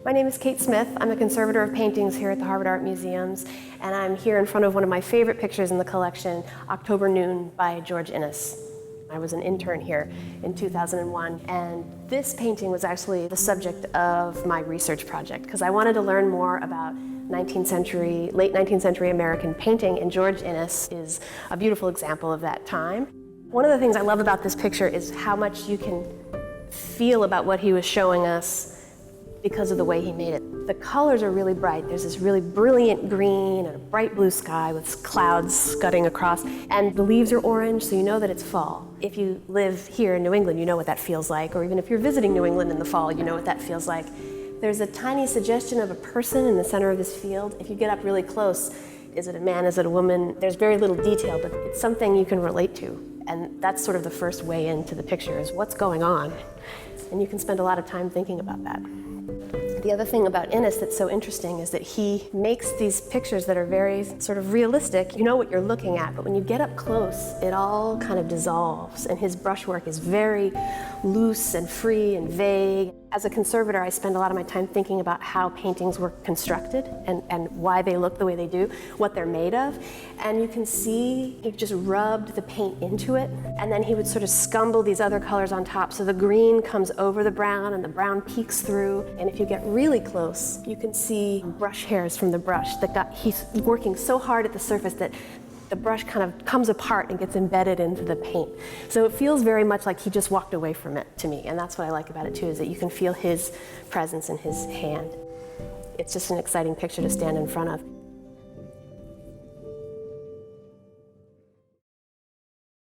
My name is Kate Smith. I'm a Conservator of Paintings here at the Harvard Art Museums, and I'm here in front of one of my favorite pictures in the collection, October Noon by George Inness. I was an intern here in 2001, and this painting was actually the subject of my research project because I wanted to learn more about late 19th century American painting, and George Inness is a beautiful example of that time. One of the things I love about this picture is how much you can feel about what he was showing us because of the way he made it. The colors are really bright. There's this really brilliant green and a bright blue sky with clouds scudding across, and the leaves are orange, so you know that it's fall. If you live here in New England, you know what that feels like, or even if you're visiting New England in the fall, you know what that feels like. There's a tiny suggestion of a person in the center of this field. If you get up really close, is it a man, is it a woman? There's very little detail, but it's something you can relate to. And that's sort of the first way into the picture, is what's going on. And you can spend a lot of time thinking about that. The other thing about Inness that's so interesting is that he makes these pictures that are very sort of realistic. You know what you're looking at, but when you get up close, it all kind of dissolves, and his brushwork is very loose and free and vague. As a conservator, I spend a lot of my time thinking about how paintings were constructed and why they look the way they do, what they're made of. And you can see he just rubbed the paint into it, and then he would sort of scumble these other colors on top, so the green comes over the brown and the brown peeks through. And if you get really close, you can see brush hairs from the brush he's working so hard at the surface that the brush kind of comes apart and gets embedded into the paint. So it feels very much like he just walked away from it to me, and that's what I like about it too, is that you can feel his presence in his hand. It's just an exciting picture to stand in front of.